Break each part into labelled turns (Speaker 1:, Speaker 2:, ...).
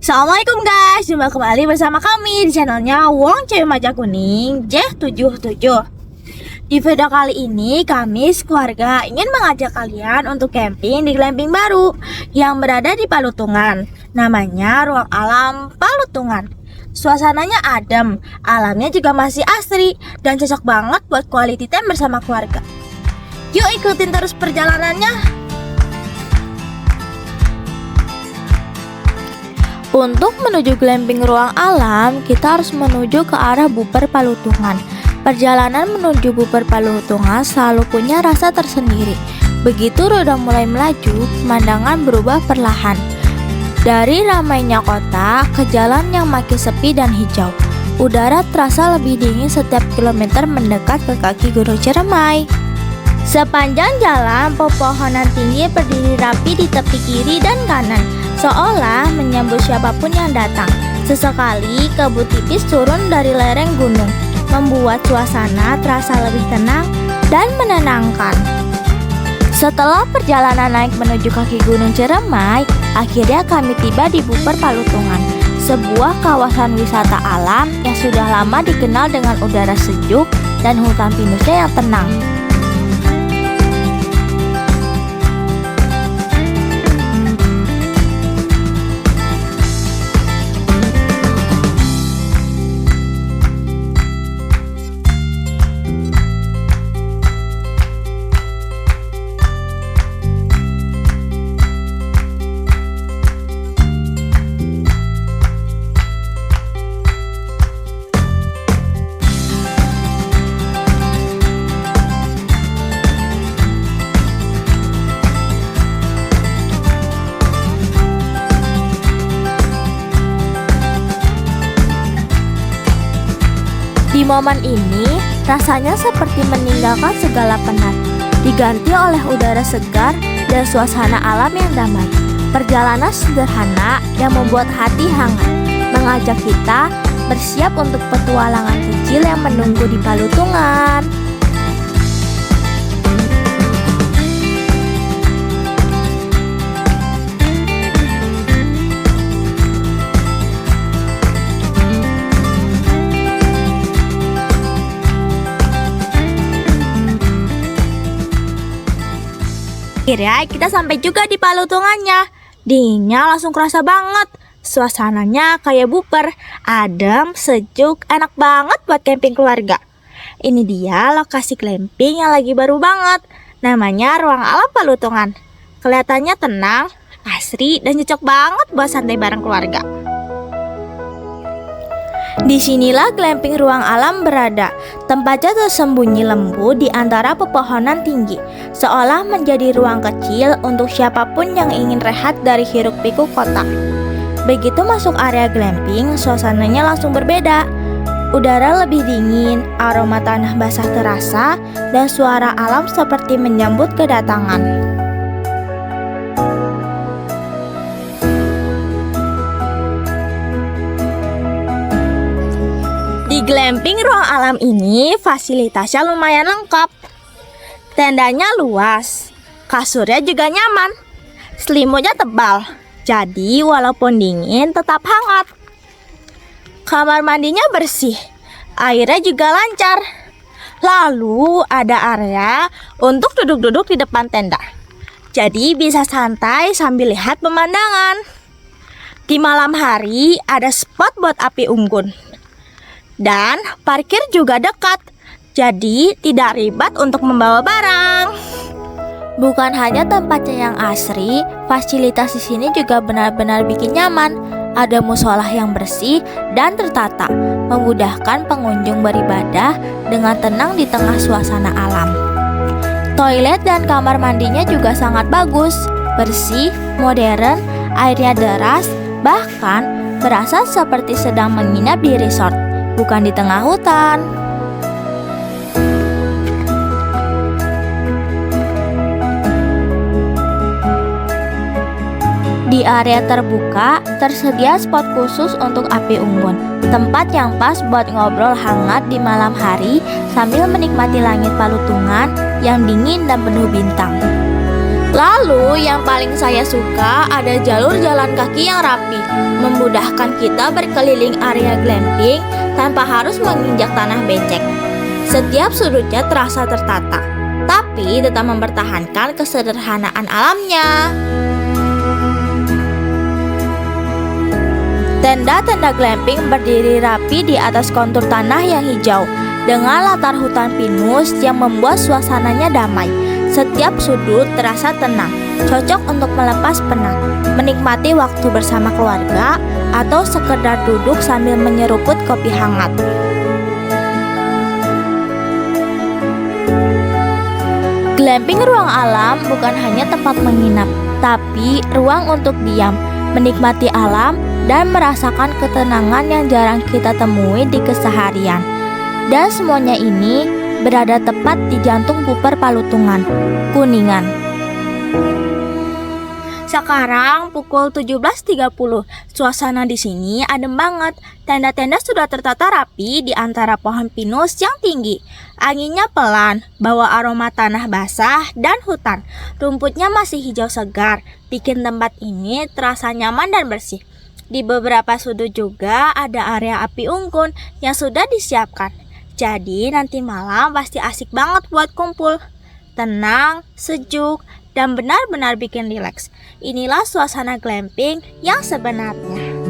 Speaker 1: Assalamualaikum guys, jumpa kembali bersama kami di channelnya Wong Cewek Maja Kuning J77. Di video kali ini kami sekeluarga ingin mengajak kalian untuk camping di glamping baru yang berada di Palutungan. Namanya Ruang Alam Palutungan. Suasananya adem, alamnya juga masih asri dan cocok banget buat quality time bersama keluarga. Yuk ikutin terus perjalanannya. Untuk menuju glamping Ruang Alam, kita harus menuju ke arah Buper Palutungan. Perjalanan menuju Buper Palutungan selalu punya rasa tersendiri. Begitu roda mulai melaju, pemandangan berubah perlahan. Dari ramainya kota ke jalan yang makin sepi dan hijau. Udara terasa lebih dingin setiap kilometer mendekat ke kaki Gunung Ciremai. Sepanjang jalan, pepohonan tinggi berdiri rapi di tepi kiri dan kanan, seolah menyambut siapapun yang datang. Sesekali kabut tipis turun dari lereng gunung, membuat suasana terasa lebih tenang dan menenangkan. Setelah perjalanan naik menuju kaki Gunung Ciremai, akhirnya kami tiba di Buper Palutungan, sebuah kawasan wisata alam yang sudah lama dikenal dengan udara sejuk dan hutan pinusnya yang tenang. Di momen ini, rasanya seperti meninggalkan segala penat, diganti oleh udara segar dan suasana alam yang damai. Perjalanan sederhana yang membuat hati hangat, mengajak kita bersiap untuk petualangan kecil yang menunggu di Palutungan. Akhirnya kita sampai juga di Palutungannya. Dinginnya langsung kerasa banget. Suasananya kayak Buper, adem, sejuk, enak banget buat camping keluarga. Ini dia lokasi glamping yang lagi baru banget. Namanya Ruang Alam Palutungan. Kelihatannya tenang, asri, dan cocok banget buat santai bareng keluarga. Disinilah glamping Ruang Alam berada. Tempatnya tersembunyi lembu di antara pepohonan tinggi, seolah menjadi ruang kecil untuk siapapun yang ingin rehat dari hiruk-pikuk kota. Begitu masuk area glamping, suasananya langsung berbeda. Udara lebih dingin, aroma tanah basah terasa, dan suara alam seperti menyambut kedatangan. Di glamping Ruang Alam ini fasilitasnya lumayan lengkap. Tendanya luas, kasurnya juga nyaman, selimutnya tebal, jadi walaupun dingin tetap hangat. Kamar mandinya bersih, airnya juga lancar. Lalu ada area untuk duduk-duduk di depan tenda, jadi bisa santai sambil lihat pemandangan. Di malam hari ada spot buat api unggun. Dan parkir juga dekat, jadi tidak ribet untuk membawa barang. Bukan hanya tempatnya yang asri, fasilitas di sini juga benar-benar bikin nyaman. Ada musola yang bersih dan tertata, memudahkan pengunjung beribadah dengan tenang di tengah suasana alam. Toilet dan kamar mandinya juga sangat bagus, bersih, modern, airnya deras, bahkan berasa seperti sedang menginap di resort, bukan di tengah hutan. Di area terbuka, tersedia spot khusus untuk api unggun, tempat yang pas buat ngobrol hangat di malam hari sambil menikmati langit Palutungan yang dingin dan penuh bintang. Lalu yang paling saya suka ada jalur jalan kaki yang rapi, memudahkan kita berkeliling area glamping tanpa harus menginjak tanah becek. Setiap sudutnya terasa tertata, tapi tetap mempertahankan kesederhanaan alamnya. Tenda-tenda glamping berdiri rapi di atas kontur tanah yang hijau, dengan latar hutan pinus yang membuat suasananya damai. Setiap sudut terasa tenang, cocok untuk melepas penat, menikmati waktu bersama keluarga, atau sekedar duduk sambil menyeruput kopi hangat. Glamping ruang alam bukan hanya tempat menginap, tapi ruang untuk diam, menikmati alam, dan merasakan ketenangan yang jarang kita temui di keseharian. Dan semuanya ini berada tepat di jantung Puper Palutungan, Kuningan. Sekarang pukul 17.30. Suasana di sini adem banget. Tenda-tenda sudah tertata rapi di antara pohon pinus yang tinggi. Anginnya pelan, bawa aroma tanah basah dan hutan. Rumputnya masih hijau segar, bikin tempat ini terasa nyaman dan bersih. Di beberapa sudut juga ada area api unggun yang sudah disiapkan. Jadi nanti malam pasti asik banget buat kumpul. Tenang, sejuk, dan benar-benar bikin rileks. Inilah suasana glamping yang sebenarnya.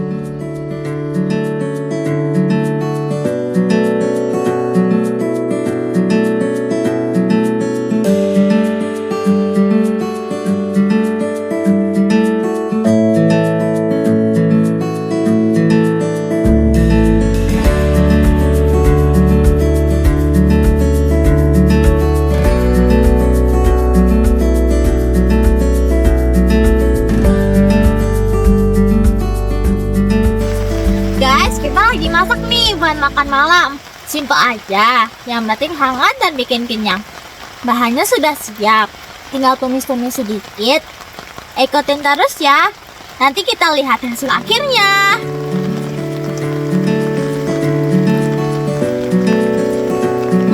Speaker 1: Makan malam, simpel aja, yang penting hangat dan bikin kenyang. Bahannya sudah siap, tinggal tumis-tumis sedikit. Ikutin terus ya, nanti kita lihat hasil akhirnya.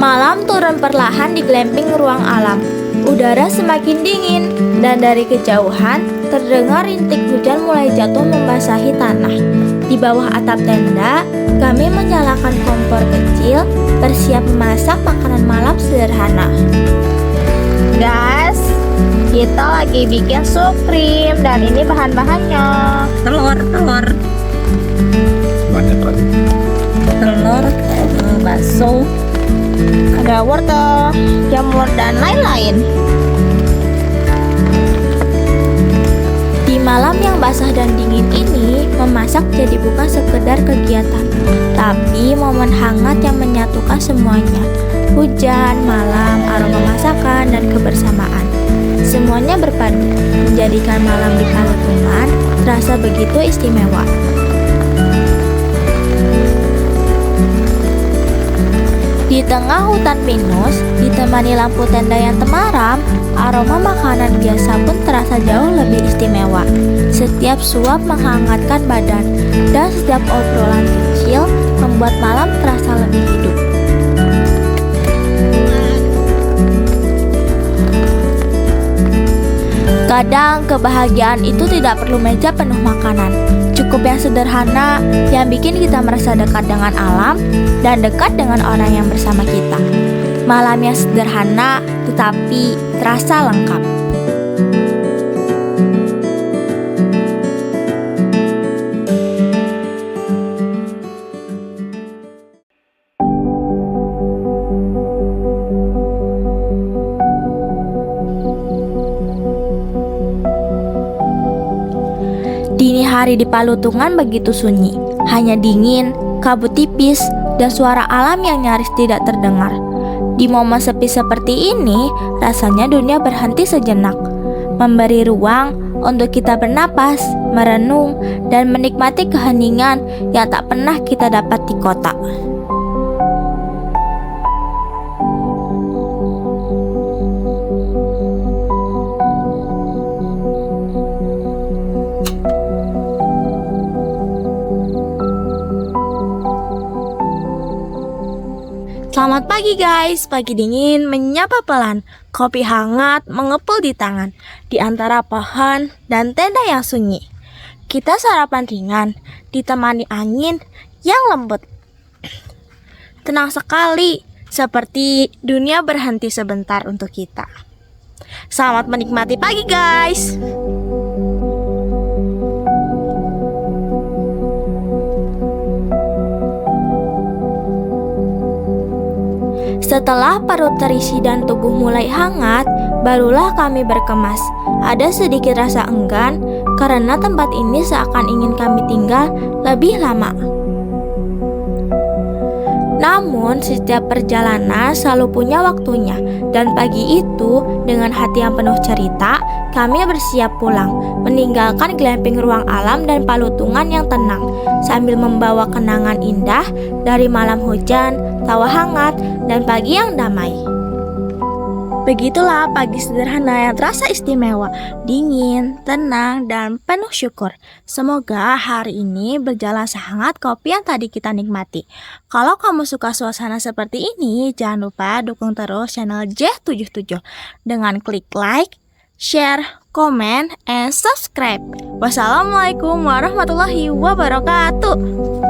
Speaker 1: Malam turun perlahan di glamping ruang alam. Udara semakin dingin, dan dari kejauhan terdengar rintik hujan mulai jatuh membasahi tanah. Di bawah atap tenda, kami menyalakan kompor kecil, bersiap memasak makanan malam sederhana. Guys, kita lagi bikin sup krim, dan ini bahan-bahannya. Telur.
Speaker 2: Banyak lagi.
Speaker 1: Telur, bakso, ada wortel, jamur, dan lain-lain. Di malam yang basah dan dingin ini, memasak jadi bukan sekedar kegiatan, tapi momen hangat yang menyatukan semuanya. Hujan, malam, aroma masakan, dan kebersamaan. Semuanya berpadu, menjadikan malam di Palutungan terasa begitu istimewa. Di tengah hutan pinus, ditemani lampu tenda yang temaram, aroma makanan biasa pun terasa jauh lebih istimewa. Setiap suap menghangatkan badan, dan setiap obrolan kecil membuat malam terasa lebih hidup. Kadang kebahagiaan itu tidak perlu meja penuh makanan. Cukup yang sederhana yang bikin kita merasa dekat dengan alam dan dekat dengan orang yang bersama kita. Malam yang sederhana tetapi terasa lengkap. Dini hari di Palutungan begitu sunyi, hanya dingin, kabut tipis, dan suara alam yang nyaris tidak terdengar. Di momen sepi seperti ini, rasanya dunia berhenti sejenak, memberi ruang untuk kita bernapas, merenung, dan menikmati keheningan yang tak pernah kita dapat di kota. Selamat pagi guys, pagi dingin menyapa pelan, kopi hangat mengepul di tangan, di antara pohon dan tenda yang sunyi. Kita sarapan ringan, ditemani angin yang lembut. Tenang sekali, seperti dunia berhenti sebentar untuk kita. Selamat menikmati pagi guys. Setelah perut terisi dan tubuh mulai hangat, barulah kami berkemas. Ada sedikit rasa enggan karena tempat ini seakan ingin kami tinggal lebih lama. Namun setiap perjalanan selalu punya waktunya, dan pagi itu dengan hati yang penuh cerita, kami bersiap pulang, meninggalkan glamping ruang alam dan palutungan yang tenang, sambil membawa kenangan indah dari malam hujan, tawa hangat, dan pagi yang damai. Begitulah pagi sederhana yang terasa istimewa, dingin, tenang, dan penuh syukur. Semoga hari ini berjalan sehangat kopi yang tadi kita nikmati. Kalau kamu suka suasana seperti ini, jangan lupa dukung terus channel J77 dengan klik like, share, comment, and subscribe. Wassalamualaikum warahmatullahi wabarakatuh.